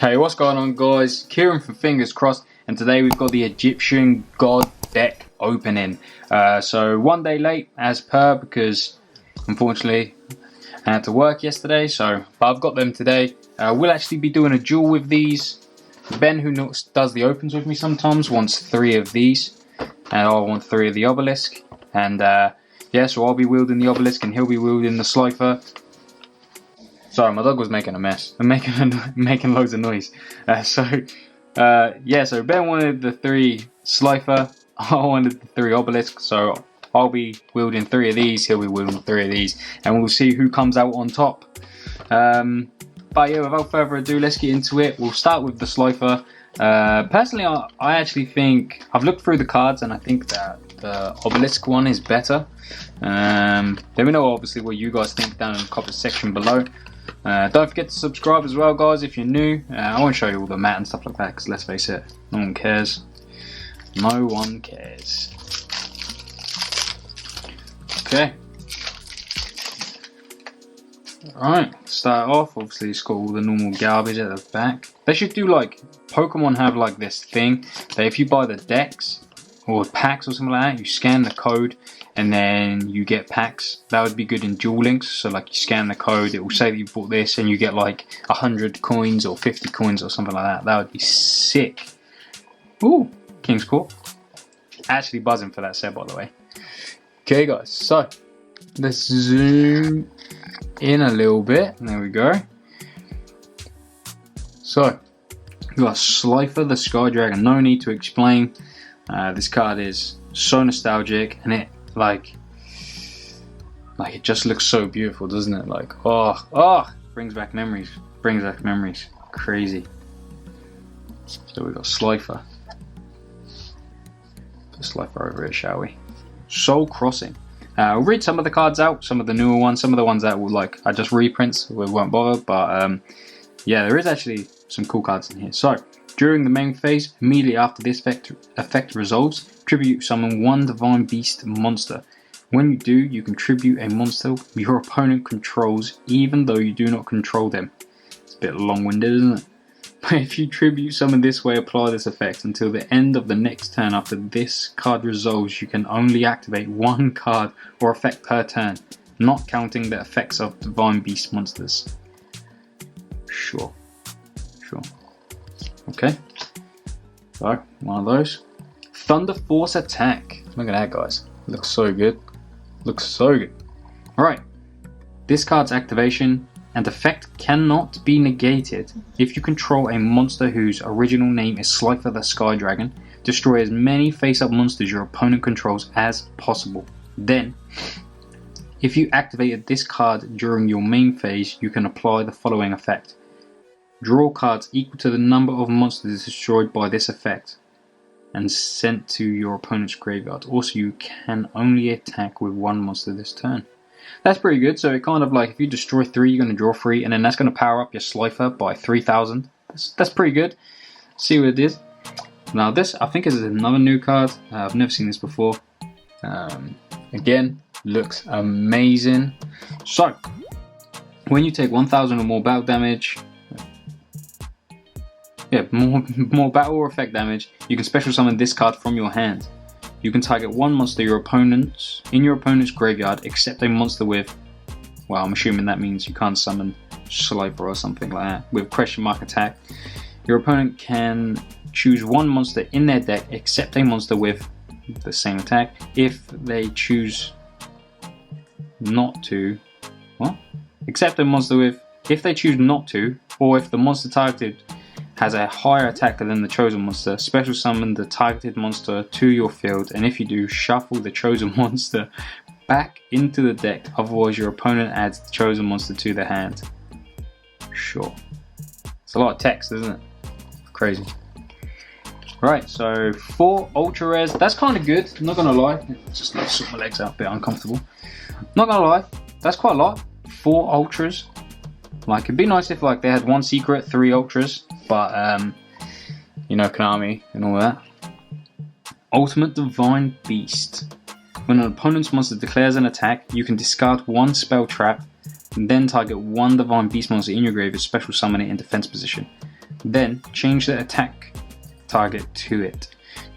Hey, what's going on, guys? Kieran from Fingers Crossed, and today we've got the Egyptian God deck opening. So 1 day late as per, because unfortunately I had to work yesterday, but I've got them today. We'll actually be doing a duel with these. Ben, who does the opens with me sometimes, wants 3 of these, and I want 3 of the obelisk. And yeah, so I'll be wielding the obelisk and he'll be wielding the Slifer. Sorry, my dog was making a mess. I'm making loads of noise. Yeah, so Ben wanted the 3 Slifer. I wanted the 3 obelisk. So I'll be wielding 3 of these. He'll be wielding 3 of these, and we'll see who comes out on top. But yeah, without further ado, let's get into it. We'll start with the Slifer. Personally, I actually think I've looked through the cards, and I think that the obelisk one is better. Let me know obviously what you guys think down in the comment section below. Don't forget to subscribe as well, guys, if you're new. I won't show you all the mat and stuff like that, because let's face it, no one cares. No one cares. Okay. Alright, start off. Obviously, it's got all the normal garbage at the back. They should do like, Pokemon have like this thing that if you buy the decks or packs or something like that, you scan the code and then you get packs. That would be good in Duel Links. So like you scan the code, it will say that you bought this and you get like 100 coins or 50 coins or something like that. That would be sick. Ooh, King's Court. Actually buzzing for that set, by the way. Okay guys, so let's zoom in a little bit. There we go. So we got Slifer the Sky Dragon. No need to explain. This card is so nostalgic, and it it just looks so beautiful, doesn't it? Like, oh, brings back memories. Crazy. So we got Slifer. Put Slifer over it, shall we? Soul Crossing. We'll read some of the cards out, some of the newer ones, some of the ones that will are just reprints, we won't bother, but yeah, there is actually some cool cards in here. So, during the main phase, immediately after this effect resolves, tribute summon 1 Divine Beast monster. When you do, you can tribute a monster your opponent controls, even though you do not control them. It's a bit long-winded, isn't it? But if you tribute summon this way, apply this effect until the end of the next turn. After this card resolves, you can only activate 1 card or effect per turn, not counting the effects of Divine Beast monsters. Sure. Okay. So, one of those. Thunder Force Attack. Look at that, guys. Looks so good. Alright. This card's activation and effect cannot be negated if you control a monster whose original name is Slifer the Sky Dragon. Destroy as many face-up monsters your opponent controls as possible. Then, if you activated this card during your main phase, you can apply the following effect. Draw cards equal to the number of monsters destroyed by this effect and sent to your opponent's graveyard. Also, you can only attack with 1 monster this turn. That's pretty good. So it kind of like, if you destroy 3, you're going to draw 3, and then that's going to power up your Slifer by 3,000. That's pretty good. See what it is. Now this, I think, is another new card. I've never seen this before. Again, looks amazing. So, when you take 1,000 or more battle damage, more battle or effect damage, you can special summon this card from your hand. You can target 1 monster in your opponent's graveyard, except a monster with, well, I'm assuming that means you can't summon Slifer or something like that, with question mark attack. Your opponent can choose 1 monster in their deck, except a monster with the same attack. If they choose not to, except a monster with, if they choose not to, or if the monster targeted has a higher attacker than the chosen monster, special summon the targeted monster to your field, and if you do, shuffle the chosen monster back into the deck, otherwise your opponent adds the chosen monster to their hand. Sure. It's a lot of text, isn't it? Crazy. Right, so 4 ultra rares. That's kind of good, I'm not gonna lie. Just like sort my legs out, a bit uncomfortable. Not gonna lie, that's quite a lot. 4 ultras. Like, it'd be nice if like they had 1 secret, 3 ultras, but you know, Konami and all that. Ultimate Divine Beast. When an opponent's monster declares an attack, you can discard 1 spell trap and then target 1 Divine Beast monster in your grave and special summon it in defense position. Then change the attack target to it.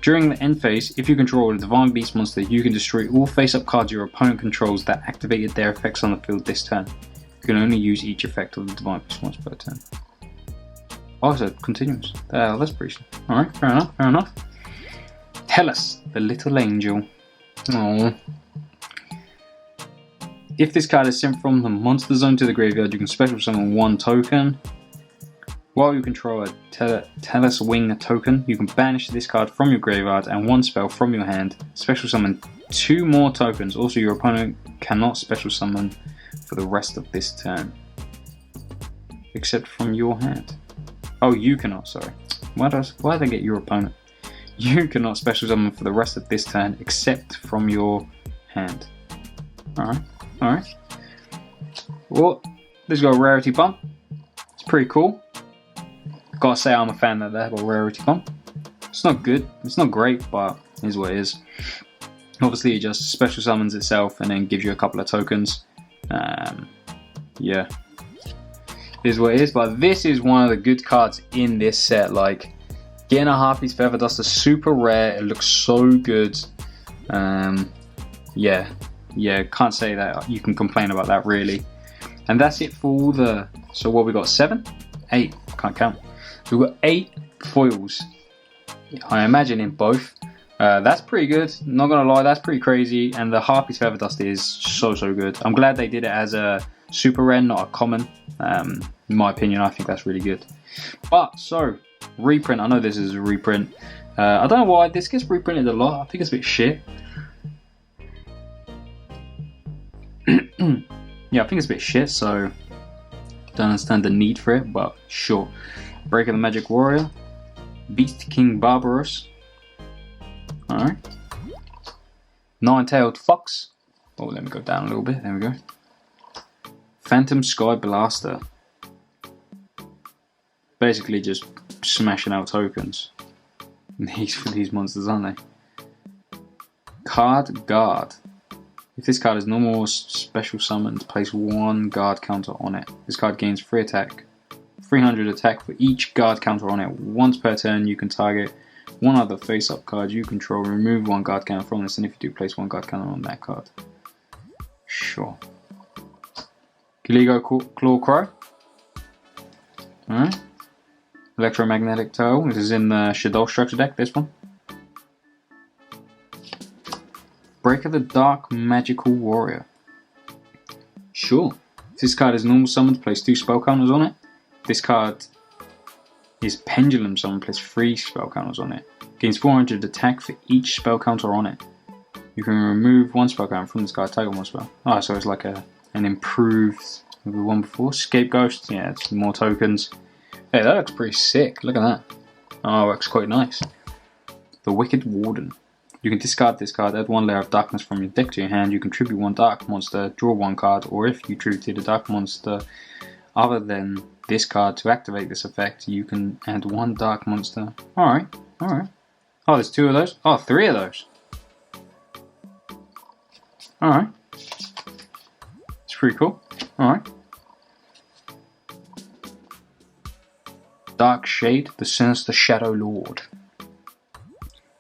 During the end phase, if you control a Divine Beast monster, you can destroy all face-up cards your opponent controls that activated their effects on the field this turn. You can only use each effect of the Divine Beast once per turn. Oh, so it continues. That's pretty simple. Alright, fair enough. Tellus, the Little Angel. Oh. If this card is sent from the monster zone to the graveyard, you can special summon 1 token. While you control a Tellus Wing token, you can banish this card from your graveyard and 1 spell from your hand. Special summon 2 more tokens. Also, your opponent cannot special summon for the rest of this turn. Except from your hand. Oh, you cannot, sorry. Why did I get your opponent? You cannot special summon for the rest of this turn except from your hand. Alright. Well, this got a rarity bump. It's pretty cool. Gotta say I'm a fan of that rarity bump. It's not good, it's not great, but it is what it is. Obviously it just special summons itself and then gives you a couple of tokens. Yeah. It is what it is, but this is one of the good cards in this set. Like, getting a Harpy's Feather Duster is super rare, it looks so good. Yeah, can't say that you can complain about that really. And that's it for all the, so what we got, 7? 8, can't count. So we've got 8 foils, I imagine, in both. That's pretty good, not gonna lie, that's pretty crazy. And the Harpy's Feather Duster is so good. I'm glad they did it as a super rare, not a common. In my opinion, I think that's really good. But, so, reprint, I know this is a reprint. I don't know why, this gets reprinted a lot, I think it's a bit shit. Yeah, I think it's a bit shit, so don't understand the need for it, but sure. Break of the Magic Warrior, Beast King Barbaros, alright. Nine-Tailed Fox, oh, let me go down a little bit, there we go. Phantom Sky Blaster, basically just smashing out tokens. These for these monsters, aren't they? Card Guard. If this card is normal or special summoned, place 1 guard counter on it. This card gains 3 attack, 300 attack for each guard counter on it. Once per turn, you can target one other face-up card you control, remove 1 guard counter from this, and if you do, place 1 guard counter on that card. Sure. Giligo Claw Crow. Alright. Electromagnetic Tail. This is in the Shaddoll Structure deck, this one. Break of the Dark Magical Warrior. Sure. If this card is normal summoned, place 2 spell counters on it. If this card is Pendulum summoned, place 3 spell counters on it. Gains 400 attack for each spell counter on it. You can remove 1 spell counter from this card, take on 1 spell. Oh, so it's like an improved of the one before. Scapegoat, yeah, it's more tokens. Hey, that looks pretty sick, look at that. Oh, it looks quite nice. The Wicked Warden. You can discard this card, add 1 layer of darkness from your deck to your hand, you contribute 1 dark monster, draw 1 card, or if you contributed a dark monster other than this card to activate this effect, you can add 1 dark monster. Alright. Oh, there's 2 of those? Oh, 3 of those. Alright. It's pretty cool. Alright. Dark Shade, the Sinister Shadow Lord.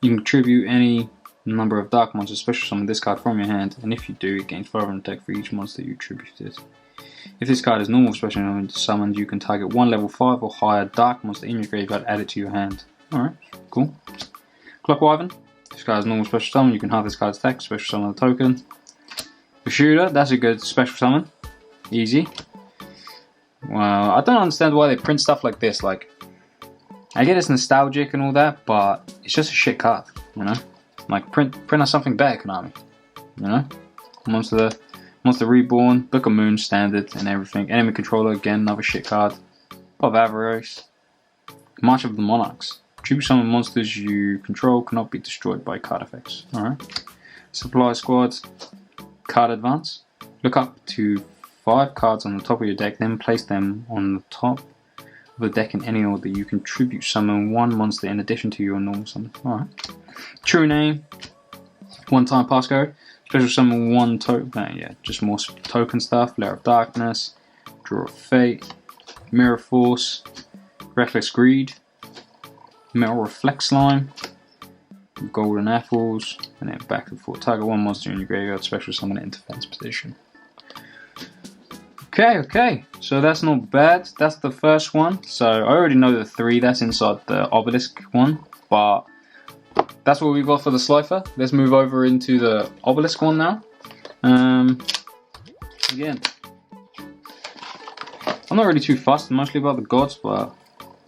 You can contribute any number of dark monsters, special summon this card from your hand, and if you do, it gains 500 attack for each monster you attributed. If this card is normal special summoned, you can target 1 level 5 or higher dark monster in your graveyard, add it to your hand. Alright, cool. Clock Wyvern. This card is normal special summon, you can halve this card's attack, special summon the token. The Shooter, that's a good special summon. Easy. Well, I don't understand why they print stuff like this, like, I get it's nostalgic and all that, but it's just a shit card, you know? Like, print us something better, Konami. You know? Monster Reborn, Book of Moon, standard, and everything. Enemy Controller, again, another shit card. Pot of Avarice. March of the Monarchs. Tribute summon monsters you control cannot be destroyed by card effects. Alright. Supply Squad. Card Advance. Look up to 5 cards on the top of your deck, then place them on the top of the deck in any order. You contribute summon 1 monster in addition to your normal summon. Alright. True Name. 1-time passcode. Special summon 1 token. Yeah, just more token stuff. Lair of Darkness. Draw of Fate. Mirror Force. Reckless Greed, Metal Reflect Slime, Golden Apples, and then back and forth. Target one monster in your graveyard, special summon it in defense position. Okay, so that's not bad. That's the first one. So I already know the 3 that's inside the Obelisk one, but that's what we got for the Slifer. Let's move over into the Obelisk one now. Again, I'm not really too fussed mostly about the gods, but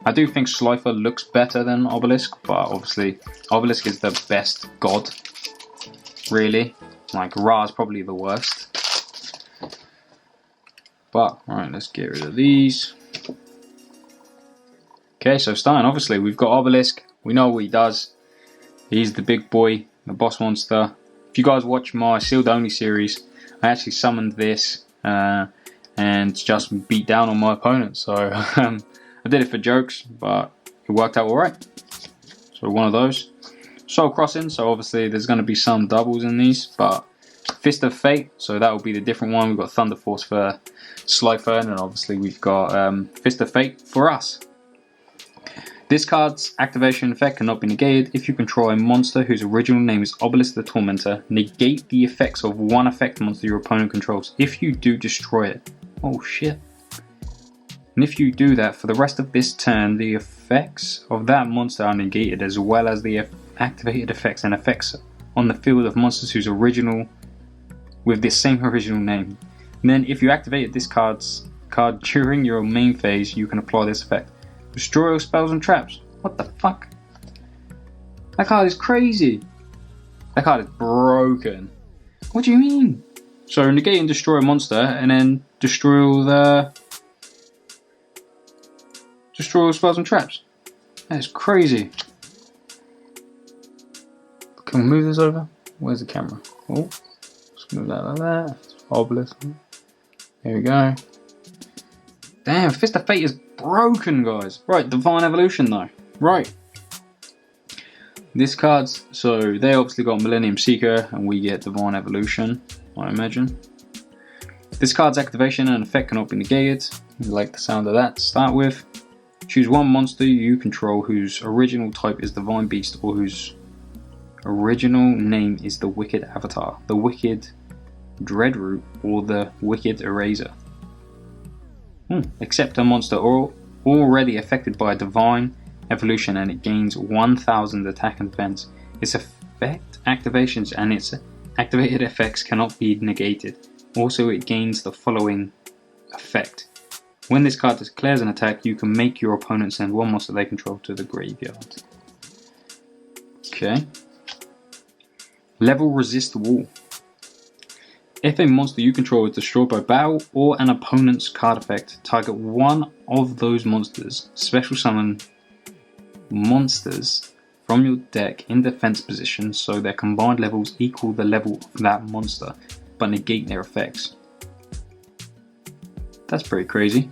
I do think Slifer looks better than Obelisk, but obviously Obelisk is the best god, really. Like, Ra's probably the worst. But, alright, let's get rid of these. Okay, so starting, obviously, we've got Obelisk. We know what he does. He's the big boy, the boss monster. If you guys watch my Sealed Only series, I actually summoned this and just beat down on my opponent. So, I did it for jokes, but it worked out alright. So one of those. Soul Crossing, so obviously there's going to be some doubles in these, but Fist of Fate, so that will be the different one. We've got Thunder Force for Slifer, and obviously we've got Fist of Fate for us. This card's activation effect cannot be negated. If you control a monster whose original name is Obelisk the Tormentor, negate the effects of one effect monster your opponent controls. If you do, destroy it. Oh shit. And if you do that, for the rest of this turn, the effects of that monster are negated, as well as the activated effects and effects on the field of monsters whose original with the same original name. And then if you activated this card during your main phase, you can apply this effect. Destroy all spells and traps. What the fuck? That card is crazy. That card is broken. What do you mean? So negate and destroy a monster, and then destroy all spells and traps. That is crazy. Can we move this over? Where's the camera? Oh, let's move that like that. Obelisk. There we go. Damn, Fist of Fate is broken, guys. Right, Divine Evolution though. Right. This card's, so they obviously got Millennium Seeker and we get Divine Evolution, I imagine. This card's activation and effect cannot be negated. You like the sound of that to start with. Choose one monster you control whose original type is Divine Beast or whose original name is the Wicked Avatar, the Wicked Dreadroot, or the Wicked Eraser. Except a monster already affected by Divine Evolution and it gains 1000 attack and defense. Its effect activations and its activated effects cannot be negated. Also, it gains the following effect. When this card declares an attack, you can make your opponent send one monster they control to the graveyard. Okay. Level Resist Wall. If a monster you control is destroyed by battle or an opponent's card effect, target one of those monsters. Special summon monsters from your deck in defense position so their combined levels equal the level of that monster, but negate their effects. That's pretty crazy.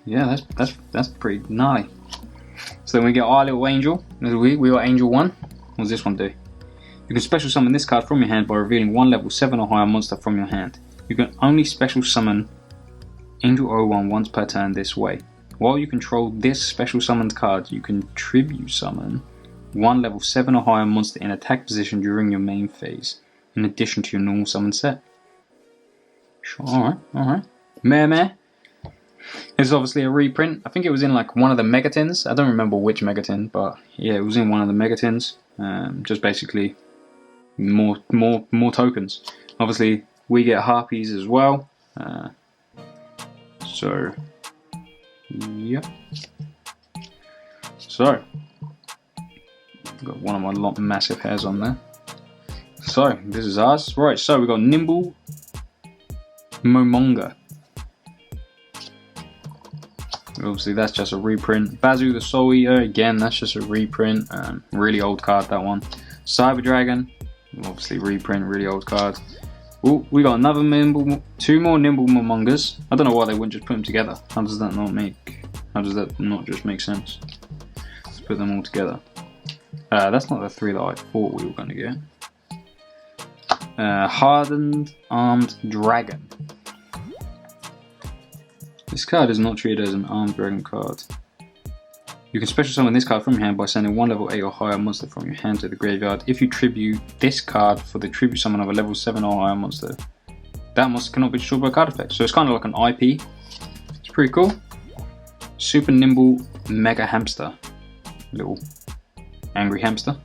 Yeah, that's pretty gnarly. So then we get our little angel. We got Angel 1. What does this one do? You can special summon this card from your hand by revealing one level 7 or higher monster from your hand. You can only special summon Angel 01 once per turn this way. While you control this special summoned card, you can tribute summon one level 7 or higher monster in attack position during your main phase, in addition to your normal summon set. Sure, alright. Meh. This is obviously a reprint. I think it was in like one of the Megatins. I don't remember which Megatin, but yeah, it was in one of the Megatins. Just basically more tokens. Obviously, we get Harpies as well. So, yep. So, got one of my massive hairs on there. So, this is ours. Right, so we got Nimble Momonga. Obviously, that's just a reprint. Bazu the Soul Eater, again, that's just a reprint. Really old card, that one. Cyber Dragon, obviously reprint, really old card. Ooh, we got another two more Nimble Momongas. I don't know why they wouldn't just put them together. How does that not just make sense? Let's put them all together. That's not the 3 that I thought we were going to get. Hardened Armed Dragon. This card is not treated as an armed dragon card. You can special summon this card from your hand by sending one level 8 or higher monster from your hand to the graveyard. If you tribute this card for the tribute summon of a level 7 or higher monster, that monster cannot be destroyed by a card effect. So it's kind of like an IP. It's pretty cool. Super nimble mega hamster. Little angry hamster.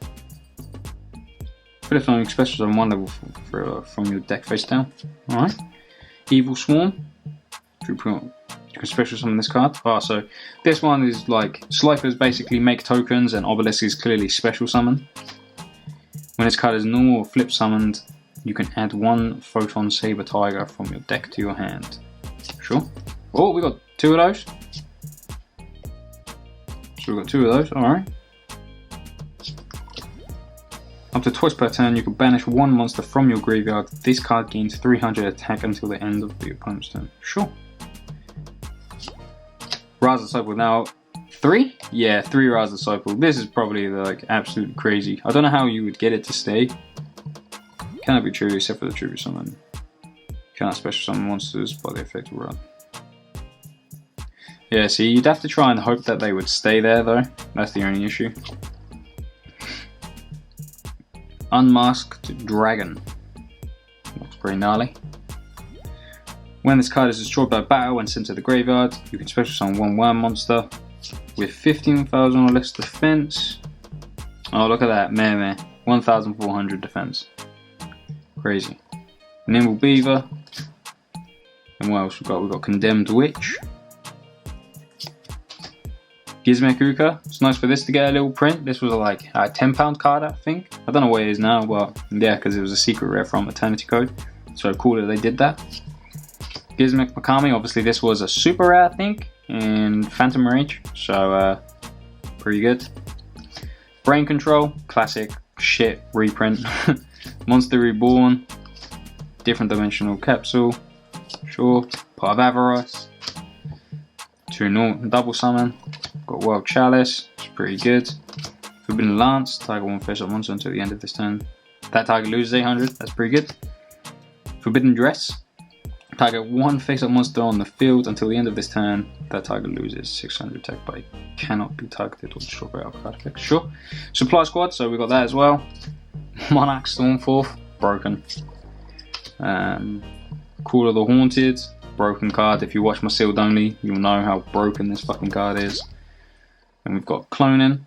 Flip summon special summon one level from your deck face down. Alright. Evil Swarm. You can special summon this card. So this one is like Slifer's basically make tokens and Obelisk is clearly special summon. When this card is normal or flip summoned, you can add one Photon Saber Tiger from your deck to your hand. Sure. Oh, we got 2 of those. So we've got 2 of those, alright. Up to twice per turn, you can banish one monster from your graveyard. This card gains 300 attack until the end of the opponent's turn. Sure. Rise of Disciple now 3? Yeah, 3 Rise of Disciple. This is probably like absolutely crazy. I don't know how you would get it to stay. Cannot be true except for the tribute summon. Cannot special summon monsters by the effect of run. Yeah, see, you'd have to try and hope that they would stay there though. That's the only issue. Unmasked Dragon. Looks pretty gnarly. When this card is destroyed by battle and sent to the graveyard, you can special summon one worm monster with 15,000 or less defense. Oh, look at that, man. 1,400 defense. Crazy. Nimble Beaver. And what else we got? We've got Condemned Witch. Gizmekuka. It's nice for this to get a little print. This was like a £10 card, I think. I don't know what it is now, but yeah, because it was a secret rare from Eternity Code. So cool that they did that. Gizmek Makami, obviously this was a super rare, I think, in Phantom Rage, so pretty good. Brain Control, classic shit reprint. Monster Reborn, different dimensional capsule, sure. Part of Avarice, 2 normal double summon. Got World Chalice, it's pretty good. Forbidden Lance, Tiger 1 face up monster until the end of this turn. That Tiger loses 800, that's pretty good. Forbidden Dress. Target 1 face-up monster on the field until the end of this turn. That target loses 600 attack, but it cannot be targeted or destroyed by our card effect. Sure. Supply Squad, so we got that as well. Monarch Stormforth, broken. Call of the Haunted, broken card. If you watch my sealed only, you'll know how broken this fucking card is. And we've got Cloning.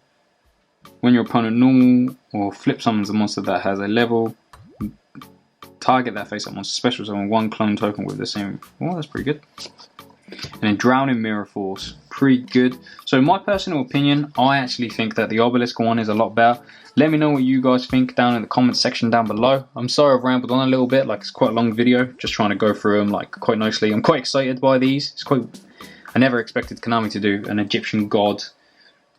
When your opponent normal or flip summons a monster that has a level, target that face-up monster special summon one clone token with the same. Oh, that's pretty good. And then Drowning Mirror Force, pretty good. So my personal opinion, I actually think that the Obelisk one is a lot better. Let me know what you guys think down in the comment section down below. I'm sorry I've rambled on a little bit, like it's quite a long video, just trying to go through them like quite nicely. I'm quite excited by these. It's quite. I never expected Konami to do an Egyptian god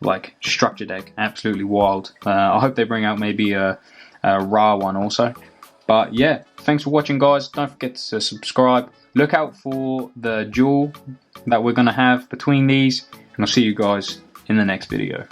like structure deck. Absolutely wild. I hope they bring out maybe a Ra one also. But yeah, thanks for watching, guys. Don't forget to subscribe. Look out for the duel that we're going to have between these. And I'll see you guys in the next video.